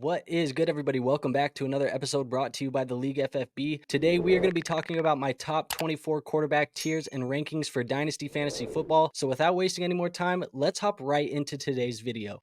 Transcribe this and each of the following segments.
What is good, everybody? Welcome back to another episode brought to you by the League FFB. Today, we are going to be talking about my top 24 quarterback tiers and rankings for Dynasty Fantasy Football. So without wasting any more time, let's hop right into today's video.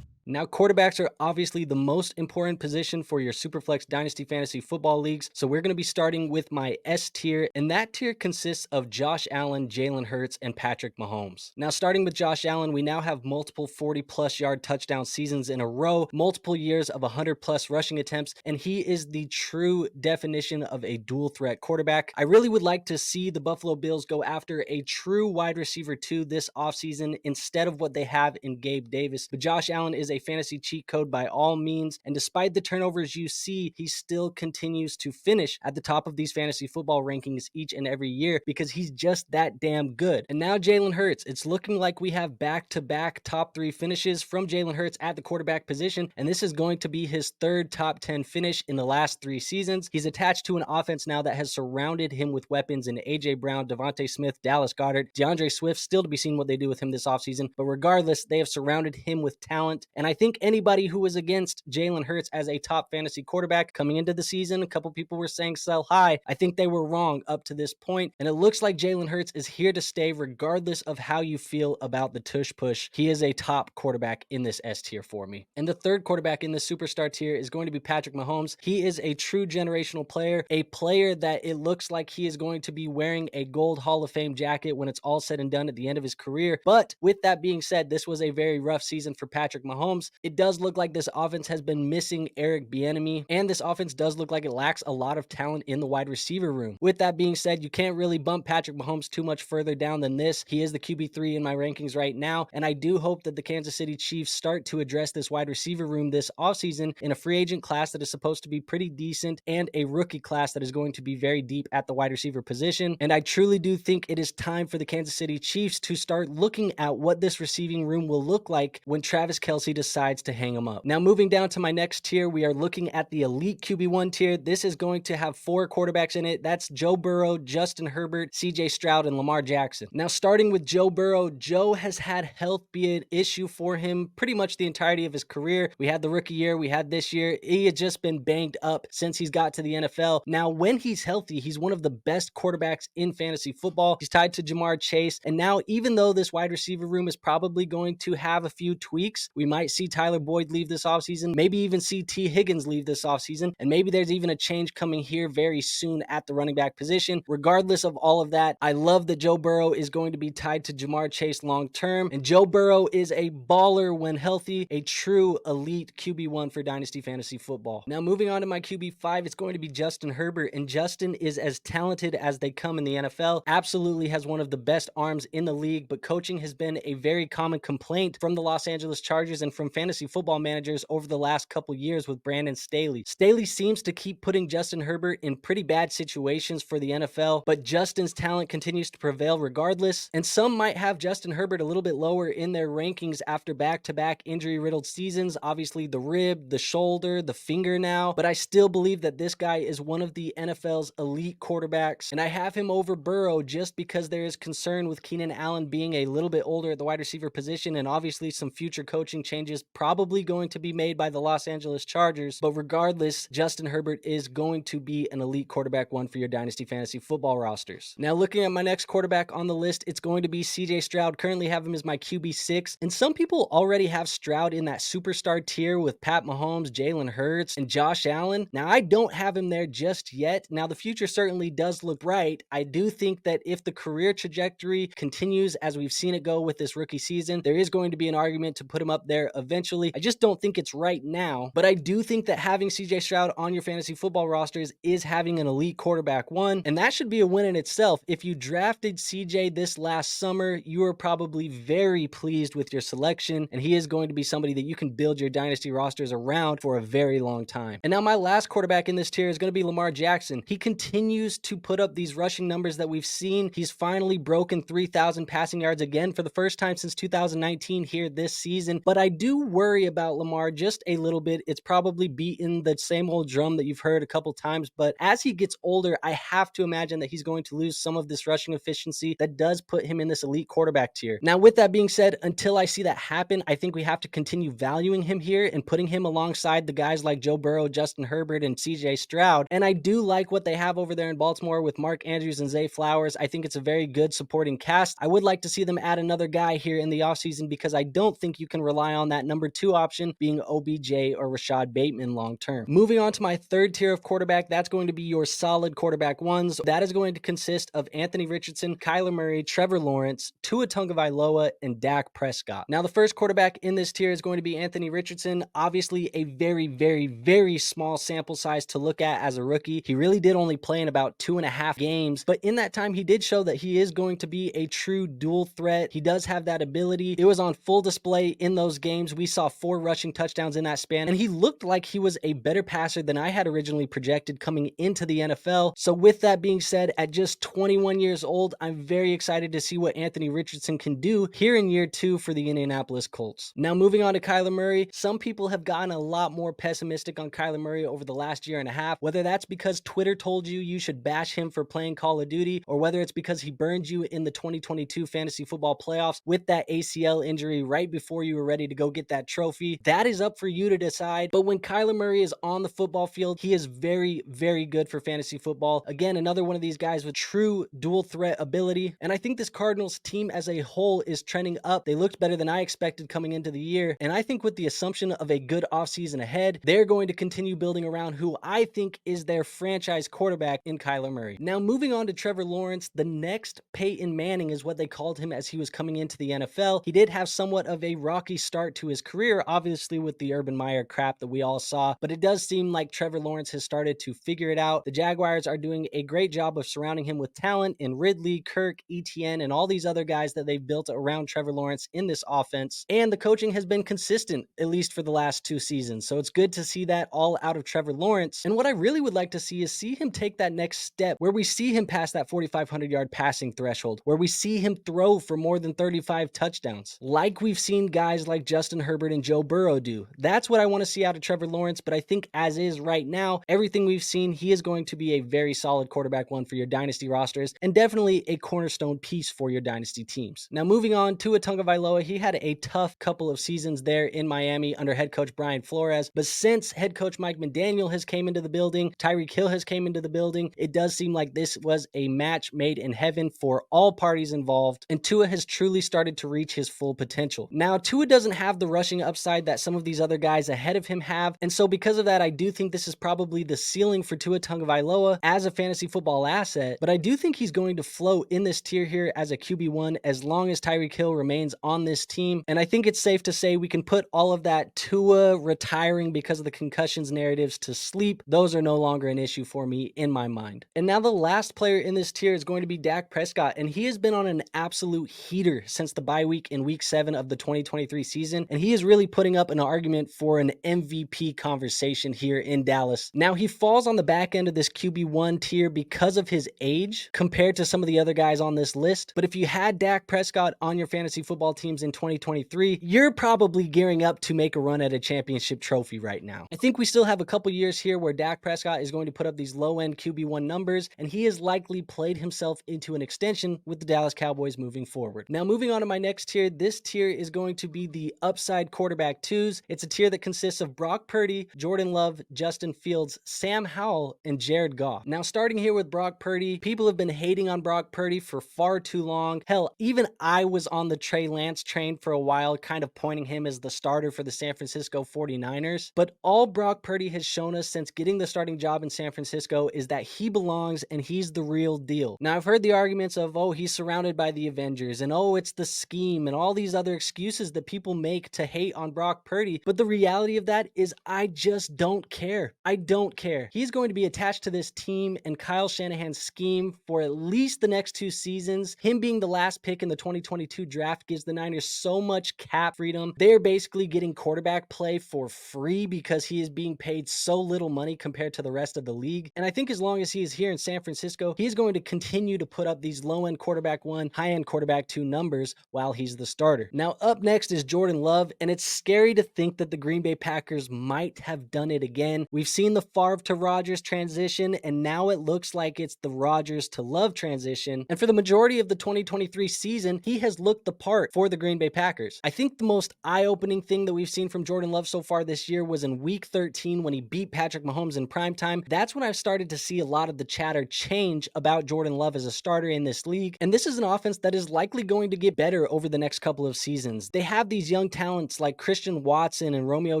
Now, quarterbacks are obviously the most important position for your Superflex Dynasty Fantasy Football leagues, so we're going to be starting with my S tier, and that tier consists of Josh Allen, Jalen Hurts, and Patrick Mahomes. Now, starting with Josh Allen, we now have multiple 40-plus yard touchdown seasons in a row, multiple years of 100-plus rushing attempts, and he is the true definition of a dual-threat quarterback. I really would like to see the Buffalo Bills go after a true wide receiver 2 this offseason instead of what they have in Gabe Davis, but Josh Allen is a fantasy cheat code by all means, and despite the turnovers you see, he still continues to finish at the top of these fantasy football rankings each and every year because he's just that damn good. And now Jalen Hurts, it's looking like we have back-to-back top 3 finishes from Jalen Hurts at the quarterback position, and this is going to be his third top 10 finish in the last 3 seasons. He's attached to an offense now that has surrounded him with weapons in AJ Brown, Devontae Smith, Dallas Goedert, DeAndre Swift, still to be seen what they do with him this offseason, but regardless, they have surrounded him with talent, and I think anybody who was against Jalen Hurts as a top fantasy quarterback coming into the season, a couple people were saying sell high. I think they were wrong up to this point, and it looks like Jalen Hurts is here to stay regardless of how you feel about the tush push. He is a top quarterback in this S tier for me. And the third quarterback in the superstar tier is going to be Patrick Mahomes. He is a true generational player, a player that it looks like he is going to be wearing a gold Hall of Fame jacket when it's all said and done at the end of his career. But with that being said, this was a very rough season for Patrick Mahomes. It does look like this offense has been missing Eric Bieniemy, and this offense does look like it lacks a lot of talent in the wide receiver room. With that being said, you can't really bump Patrick Mahomes too much further down than this. He is the QB3 in my rankings right now, and I do hope that the Kansas City Chiefs start to address this wide receiver room this offseason in a free agent class that is supposed to be pretty decent and a rookie class that is going to be very deep at the wide receiver position. And I truly do think it is time for the Kansas City Chiefs to start looking at what this receiving room will look like when Travis Kelce decides to hang them up. Now, moving down to my next tier, we are looking at the elite QB1 tier. This is going to have 4 quarterbacks in it. That's Joe Burrow, Justin Herbert, CJ Stroud, and Lamar Jackson. Now, starting with Joe Burrow, Joe has had health be an issue for him pretty much the entirety of his career. We had the rookie year, we had this year. He had just been banged up since he's got to the NFL. Now, when he's healthy, he's one of the best quarterbacks in fantasy football. He's tied to Jamar Chase. And now, even though this wide receiver room is probably going to have a few tweaks, we might see Tyler Boyd leave this offseason, maybe even see T. Higgins leave this offseason, and maybe there's even a change coming here very soon at the running back position. Regardless of all of that, I love that Joe Burrow is going to be tied to Jamar Chase long term, and Joe Burrow is a baller when healthy, a true elite QB1 for Dynasty Fantasy Football. Now, moving on to my QB5, it's going to be Justin Herbert, and Justin is as talented as they come in the NFL, absolutely has one of the best arms in the league, but coaching has been a very common complaint from the Los Angeles Chargers and from fantasy football managers over the last couple years with Brandon Staley. Staley seems to keep putting Justin Herbert in pretty bad situations for the NFL, but Justin's talent continues to prevail regardless, and some might have Justin Herbert a little bit lower in their rankings after back-to-back injury-riddled seasons, obviously the rib, the shoulder, the finger now, but I still believe that this guy is one of the NFL's elite quarterbacks, and I have him over Burrow just because there is concern with Keenan Allen being a little bit older at the wide receiver position, and obviously some future coaching changes probably going to be made by the Los Angeles Chargers, but regardless, Justin Herbert is going to be an elite quarterback one for your Dynasty Fantasy Football rosters. Now, looking at my next quarterback on the list, it's going to be CJ Stroud. Currently have him as my QB6, and some people already have Stroud in that superstar tier with Pat Mahomes, Jalen Hurts, and Josh Allen. Now, I don't have him there just yet. Now, the future certainly does look bright. I do think that if the career trajectory continues as we've seen it go with this rookie season, there is going to be an argument to put him up there eventually. I just don't think it's right now, but I do think that having CJ Stroud on your fantasy football rosters is having an elite quarterback one, and that should be a win in itself. If you drafted CJ this last summer, you are probably very pleased with your selection, and he is going to be somebody that you can build your dynasty rosters around for a very long time. And now my last quarterback in this tier is going to be Lamar Jackson. He continues to put up these rushing numbers that we've seen. He's finally broken 3,000 passing yards again for the first time since 2019 here this season, but I do do worry about Lamar just a little bit. It's probably beating the same old drum that you've heard a couple times, but as he gets older, I have to imagine that he's going to lose some of this rushing efficiency that does put him in this elite quarterback tier. Now, with that being said, until I see that happen, I think we have to continue valuing him here and putting him alongside the guys like Joe Burrow, Justin Herbert, and CJ Stroud. And I do like what they have over there in Baltimore with Mark Andrews and Zay Flowers. I think it's a very good supporting cast. I would like to see them add another guy here in the offseason because I don't think you can rely on that number 2 option being OBJ or Rashad Bateman long term. Moving on to my third tier of quarterback, that's going to be your solid quarterback ones. That is going to consist of Anthony Richardson, Kyler Murray, Trevor Lawrence, Tua Tagovailoa, and Dak Prescott. Now, the first quarterback in this tier is going to be Anthony Richardson. Obviously, a very, very, very small sample size to look at as a rookie. He really did only play in about 2.5 games, but in that time, he did show that he is going to be a true dual threat. He does have that ability. It was on full display in those games. We saw 4 rushing touchdowns in that span, and he looked like he was a better passer than I had originally projected coming into the NFL. So with that being said, at just 21 years old, I'm very excited to see what Anthony Richardson can do here in year 2 for the Indianapolis Colts. Now, moving on to Kyler Murray, some people have gotten a lot more pessimistic on Kyler Murray over the last year and a half, whether that's because Twitter told you should bash him for playing Call of Duty, or whether it's because he burned you in the 2022 fantasy football playoffs with that ACL injury right before you were ready to go get that trophy. That is up for you to decide. But when Kyler Murray is on the football field, he is very, very good for fantasy football. Again, another one of these guys with true dual threat ability. And I think this Cardinals team as a whole is trending up. They looked better than I expected coming into the year. And I think with the assumption of a good offseason ahead, they're going to continue building around who I think is their franchise quarterback in Kyler Murray. Now, moving on to Trevor Lawrence, the next Peyton Manning is what they called him as he was coming into the NFL. He did have somewhat of a rocky start to his career, obviously with the Urban Meyer crap that we all saw, but it does seem like Trevor Lawrence has started to figure it out. The Jaguars are doing a great job of surrounding him with talent in Ridley, Kirk, ETN, and all these other guys that they've built around Trevor Lawrence in this offense. And the coaching has been consistent, at least for the last 2 seasons. So it's good to see that all out of Trevor Lawrence. And what I really would like to see is see him take that next step where we see him pass that 4,500 yard passing threshold, where we see him throw for more than 35 touchdowns, like we've seen guys like Justin Herbert and Joe Burrow do. That's what I want to see out of Trevor Lawrence, but I think as is right now, everything we've seen, he is going to be a very solid quarterback one for your dynasty rosters and definitely a cornerstone piece for your dynasty teams. Now, moving on, Tua Tagovailoa, he had a tough couple of seasons there in Miami under head coach Brian Flores, but since head coach Mike McDaniel has came into the building, Tyreek Hill has came into the building, it does seem like this was a match made in heaven for all parties involved, and Tua has truly started to reach his full potential. Now, Tua doesn't have the rushing upside that some of these other guys ahead of him have, and so because of that, I do think this is probably the ceiling for Tua Tagovailoa as a fantasy football asset, but I do think he's going to float in this tier here as a QB1 as long as Tyreek Hill remains on this team, and I think it's safe to say we can put all of that Tua retiring because of the concussions narratives to sleep. Those are no longer an issue for me in my mind. And now the last player in this tier is going to be Dak Prescott, and he has been on an absolute heater since the bye week in week 7 of the 2023 season, and he is really putting up an argument for an MVP conversation here in Dallas. Now, he falls on the back end of this QB1 tier because of his age compared to some of the other guys on this list, but if you had Dak Prescott on your fantasy football teams in 2023, you're probably gearing up to make a run at a championship trophy right now. I think we still have a couple years here where Dak Prescott is going to put up these low-end QB1 numbers, and he has likely played himself into an extension with the Dallas Cowboys moving forward. Now, moving on to my next tier, this tier is going to be the upside quarterback twos. It's a tier that consists of Brock Purdy, Jordan Love, Justin Fields, Sam Howell, and Jared Goff. Now, starting here with Brock Purdy, people have been hating on Brock Purdy for far too long. Hell, even I was on the Trey Lance train for a while, kind of pointing him as the starter for the San Francisco 49ers. But all Brock Purdy has shown us since getting the starting job in San Francisco is that he belongs and he's the real deal. Now, I've heard the arguments of, oh, he's surrounded by the Avengers, and oh, it's the scheme, and all these other excuses that people make to hate on Brock Purdy. But the reality of that is I just don't care. I don't care. He's going to be attached to this team and Kyle Shanahan's scheme for at least the next 2 seasons. Him being the last pick in the 2022 draft gives the Niners so much cap freedom. They're basically getting quarterback play for free because he is being paid so little money compared to the rest of the league. And I think as long as he is here in San Francisco, he's going to continue to put up these low-end quarterback 1, high-end quarterback 2 numbers while he's the starter. Now, up next is Jordan Love. Love, and it's scary to think that the Green Bay Packers might have done it again. We've seen the Favre to Rodgers transition, and now it looks like it's the Rodgers to Love transition. And for the majority of the 2023 season, he has looked the part for the Green Bay Packers. I think the most eye-opening thing that we've seen from Jordan Love so far this year was in Week 13 when he beat Patrick Mahomes in primetime. That's when I've started to see a lot of the chatter change about Jordan Love as a starter in this league. And this is an offense that is likely going to get better over the next couple of seasons. They have these young talents like Christian Watson and Romeo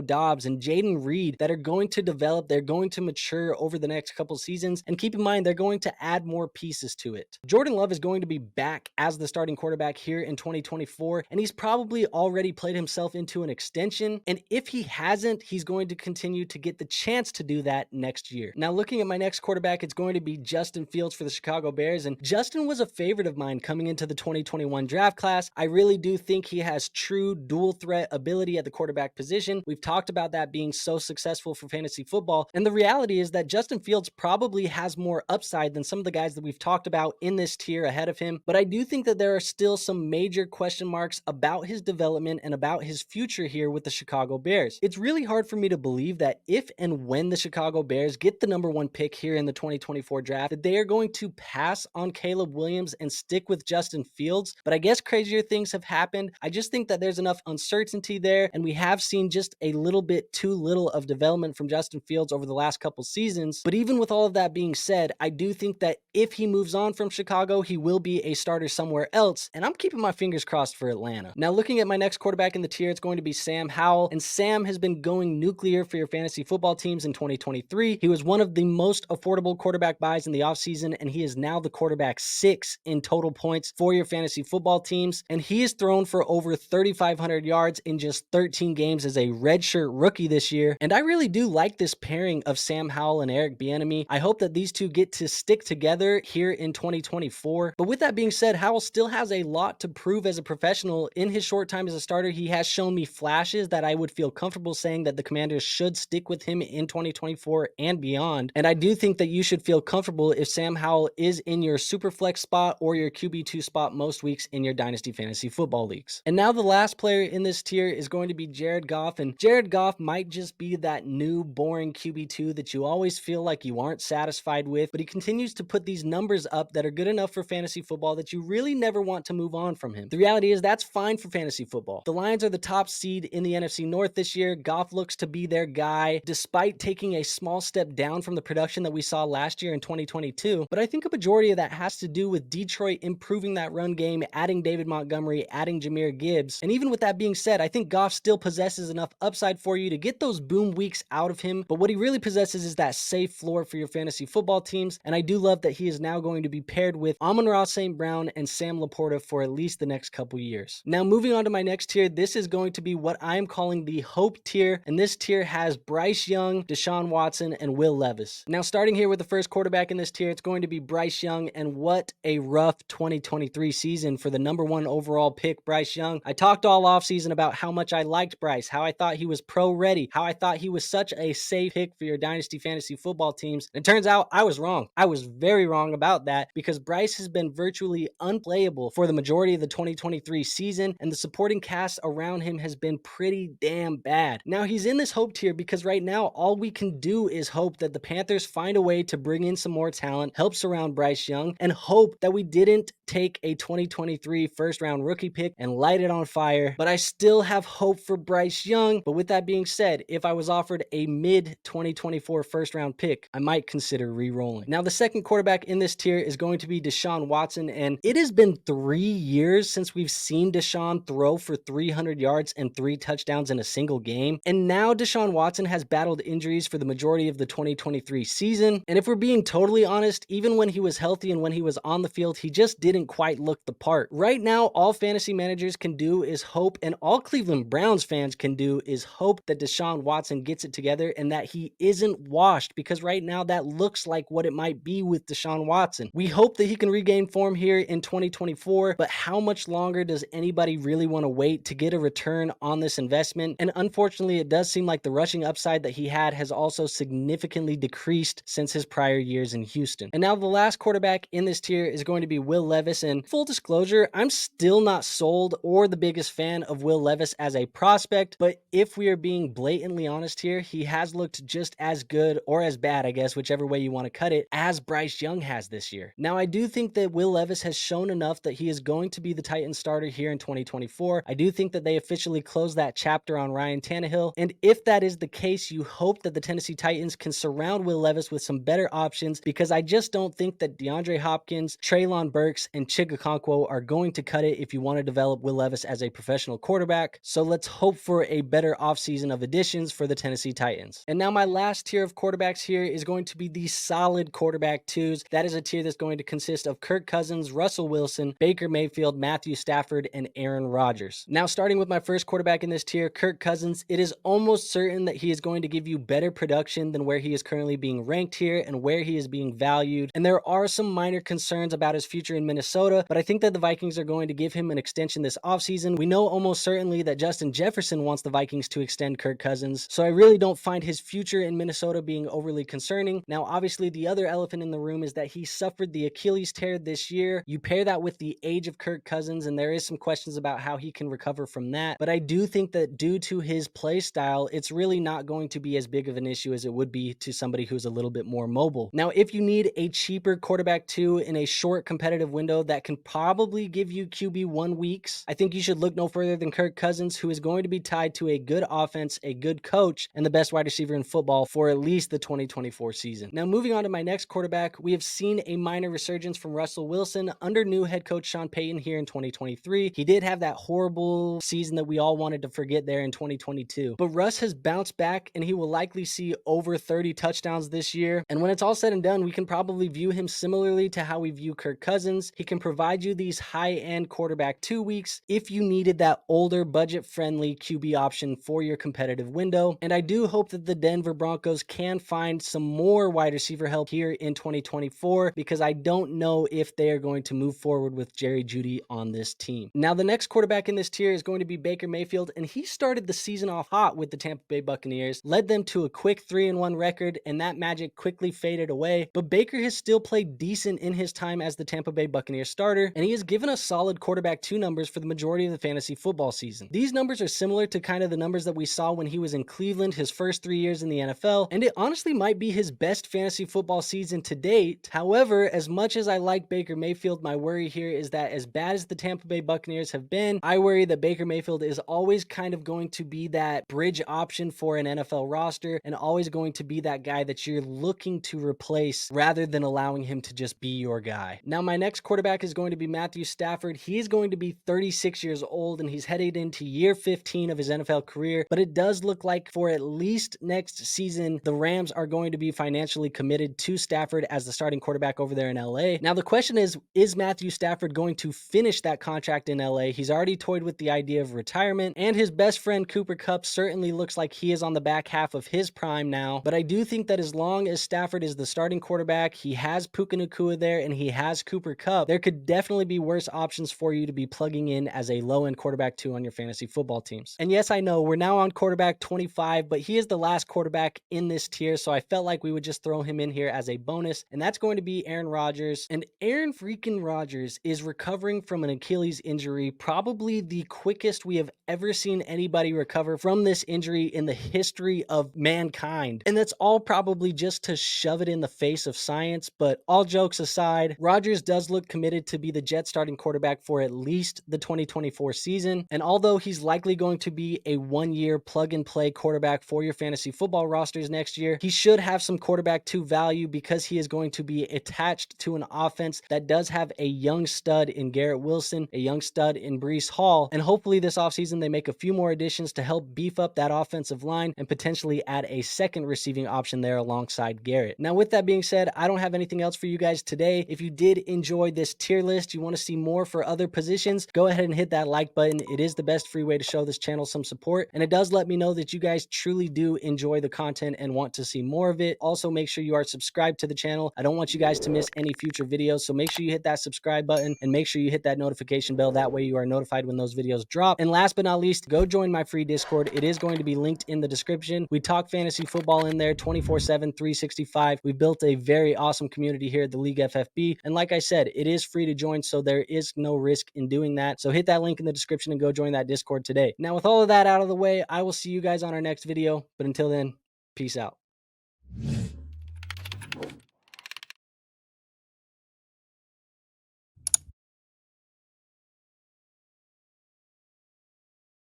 Doubs and Jaden Reed that are going to develop. They're going to mature over the next couple seasons. And keep in mind, they're going to add more pieces to it. Jordan Love is going to be back as the starting quarterback here in 2024, and he's probably already played himself into an extension. And if he hasn't, he's going to continue to get the chance to do that next year. Now, looking at my next quarterback, it's going to be Justin Fields for the Chicago Bears. And Justin was a favorite of mine coming into the 2021 draft class. I really do think he has true dual threat ability at the quarterback position. We've talked about that being so successful for fantasy football. And the reality is that Justin Fields probably has more upside than some of the guys that we've talked about in this tier ahead of him. But I do think that there are still some major question marks about his development and about his future here with the Chicago Bears. It's really hard for me to believe that if and when the Chicago Bears get the number 1 pick here in the 2024 draft, that they are going to pass on Caleb Williams and stick with Justin Fields. But I guess crazier things have happened. I just think that there's enough uncertainty there, and we have seen just a little bit too little of development from Justin Fields over the last couple seasons. But even with all of that being said, I do think that if he moves on from Chicago, he will be a starter somewhere else, and I'm keeping my fingers crossed for Atlanta. Now, looking at my next quarterback in the tier, it's going to be Sam Howell, and Sam has been going nuclear for your fantasy football teams in 2023. He was one of the most affordable quarterback buys in the offseason, and he is now the quarterback 6 in total points for your fantasy football teams, and he is thrown for over 3,500 yards in just 13 games as a redshirt rookie this year. And I really do like this pairing of Sam Howell and Eric Bieniemy. I hope that these two get to stick together here in 2024. But with that being said, Howell still has a lot to prove as a professional. In his short time as a starter, he has shown me flashes that I would feel comfortable saying that the Commanders should stick with him in 2024 and beyond. And I do think that you should feel comfortable if Sam Howell is in your super flex spot or your QB2 spot most weeks in your Dynasty Fantasy Football leagues. And now the last player in this tier is going to be Jared Goff, and Jared Goff might just be that new boring QB2 that you always feel like you aren't satisfied with, but he continues to put these numbers up that are good enough for fantasy football that you really never want to move on from him. The reality is that's fine for fantasy football. The Lions are the top seed in the NFC North this year. Goff looks to be their guy, despite taking a small step down from the production that we saw last year in 2022. But I think a majority of that has to do with Detroit improving that run game, adding David Montgomery, adding Jahmyr Gibbs. And even with that being said, I think Goff still possesses enough upside for you to get those boom weeks out of him. But what he really possesses is that safe floor for your fantasy football teams. And I do love that he is now going to be paired with Amon-Ra St. Brown and Sam Laporta for at least the next couple years. Now, moving on to my next tier, this is going to be what I'm calling the Hope tier. And this tier has Bryce Young, Deshaun Watson, and Will Levis. Now, starting here with the first quarterback in this tier, it's going to be Bryce Young. And what a rough 2023 season for the number 1 overall pick, Bryce Young. I talked all offseason about how much I liked Bryce, how I thought he was pro ready, how I thought he was such a safe pick for your Dynasty Fantasy Football teams. And it turns out I was wrong. I was very wrong about that because Bryce has been virtually unplayable for the majority of the 2023 season, and the supporting cast around him has been pretty damn bad. Now, he's in this hope tier because right now all we can do is hope that the Panthers find a way to bring in some more talent, help surround Bryce Young, and hope that we didn't take a 2023 first round rookie pick and light it on fire. But I still have hope for Bryce Young. But with that being said, if I was offered a mid 2024 first round pick, I might consider re-rolling. Now, the second quarterback in this tier is going to be Deshaun Watson, and it has been 3 years since we've seen Deshaun throw for 300 yards and 3 touchdowns in a single game. And now Deshaun Watson has battled injuries for the majority of the 2023 season. And if we're being totally honest, even when he was healthy and when he was on the field, he just didn't quite look the part. Right now, all fantasy managers can do is hope, and all Cleveland Browns fans can do is hope that Deshaun Watson gets it together and that he isn't washed, because right now that looks like what it might be with Deshaun Watson. We hope that he can regain form here in 2024, but how much longer does anybody really want to wait to get a return on this investment? And unfortunately, it does seem like the rushing upside that he had has also significantly decreased since his prior years in Houston. And now the last quarterback in this tier is going to be Will Levis. And full disclosure, I'm still not sold or the biggest fan of Will Levis as a prospect, but if we are being blatantly honest here, he has looked just as good, or as bad, I guess, whichever way you want to cut it, as Bryce Young has this year. Now, I do think that Will Levis has shown enough that he is going to be the Titans starter here in 2024. I do think that they officially closed that chapter on Ryan Tannehill, and if that is the case, you hope that the Tennessee Titans can surround Will Levis with some better options, because I just don't think that DeAndre Hopkins, Treylon Burks, and Chigakonkwo are going to cut it if you want to develop Will Levis as a professional quarterback. So let's hope for a better offseason of additions for the Tennessee Titans. And now my last tier of quarterbacks here is going to be the solid quarterback twos. That is a tier that's going to consist of Kirk Cousins, Russell Wilson, Baker Mayfield, Matthew Stafford, and Aaron Rodgers. Now, starting with my first quarterback in this tier, Kirk Cousins, it is almost certain that he is going to give you better production than where he is currently being ranked here and where he is being valued. And there are some minor concerns about his future in Minnesota, but I think that the Vikings are going to give him an extension this offseason. We know almost certainly that Justin Jefferson wants the Vikings to extend Kirk Cousins, so I really don't find his future in Minnesota being overly concerning. Now, obviously, the other elephant in the room is that he suffered the Achilles tear this year. You pair that with the age of Kirk Cousins, and there is some questions about how he can recover from that, but I do think that due to his play style, it's really not going to be as big of an issue as it would be to somebody who's a little bit more mobile. Now, if you need a cheaper quarterback two in a short competitive window that can probably give you QB1 weeks, I think you should look no further than Kirk Cousins, who is going to be tied to a good offense, a good coach, and the best wide receiver in football for at least the 2024 season. Now, moving on to my next quarterback, we have seen a minor resurgence from Russell Wilson under new head coach Sean Payton here in 2023. He did have that horrible season that we all wanted to forget there in 2022, but Russ has bounced back and he will likely see over 30 touchdowns this year. And when it's all said and done, we can probably view him similarly to how we view Kirk Cousins. He can provide you these high-end quarterback 2 weeks if you needed that older, budget-friendly QB option for your competitive window. And I do hope that the Denver Broncos can find some more wide receiver help here in 2024, because I don't know if they are going to move forward with Jerry Jeudy on this team. Now, the next quarterback in this tier is going to be Baker Mayfield, and he started the season off hot with the Tampa Bay Buccaneers, led them to a quick 3-1 record, and that magic quickly faded away. But Baker has still played decent in his time as the Tampa Bay Buccaneers starter, and he has given us solid quarterback two numbers for the majority of the fantasy football season. These numbers are similar to kind of the numbers that we saw when he was in Cleveland his first 3 years in the NFL, and it honestly might be his best fantasy football season to date. However, as much as I like Baker Mayfield, my worry here is that as bad as the Tampa Bay Buccaneers have been, I worry that Baker Mayfield is always kind of going to be that bridge option for an NFL roster, and always going to be that guy that you're looking to replace rather than allowing him to just be your guy. Now, my next quarterback is going to be Matthew Stafford. He is going to be 36 years old, and he's headed into year 15 of his NFL career, but it does look like for at least next season, the Rams are going to be financially committed to Stafford as the starting quarterback over there in LA. Now, the question is Matthew Stafford going to finish that contract in LA? He's already toyed with the idea of retirement, and his best friend Cooper Kupp certainly looks like he is on the back half of his prime now, but I do think that as long as Stafford is the starting quarterback, he has Puka Nacua there, and he has Cooper Kupp, there could definitely be worse options for you to be plugging in as a low-end quarterback two on your fantasy football teams. And yes, I know we're now on quarterback 25, but he is the last quarterback in this tier, so I felt like we would just throw him in here as a bonus, and that's going to be Aaron Rodgers. And Aaron freaking Rodgers is recovering from an Achilles injury, probably the quickest we have ever seen anybody recover from this injury in the history of mankind. And that's all probably just to shove it in the face of science, but all jokes aside, Rodgers does look committed to be the Jets starting quarterback for at least the 2024 season. And although he's likely going to be a one-year plug-and-play quarterback for your fantasy football rosters next year, he should have some quarterback two value because he is going to be attached to an offense that does have a young stud in Garrett Wilson, a young stud in Breece Hall, and hopefully this offseason they make a few more additions to help beef up that offensive line and potentially add a second receiving option there alongside Garrett. Now, with that being said, I don't have anything else for you guys today. If you did enjoy this tier list, you want to see more for other positions, go ahead and hit that like button. It is the best free way to show this channel some support, and it does let me know that you guys truly do enjoy the content and want to see more of it. Also, make sure you are subscribed to the channel. I don't want you guys to miss any future videos, so make sure you hit that subscribe button and make sure you hit that notification bell. That way you are notified when those videos drop. And last but not least, go join my free Discord. It is going to be linked in the description. We talk fantasy football in there 24/7, 365. We built a very awesome community here at the League FFB. And like I said, it is free to join, so there is no risk in doing that. So hit that link in the description and go join that that Discord today. Now, with all of that out of the way, I will see you guys on our next video. But until then, peace out.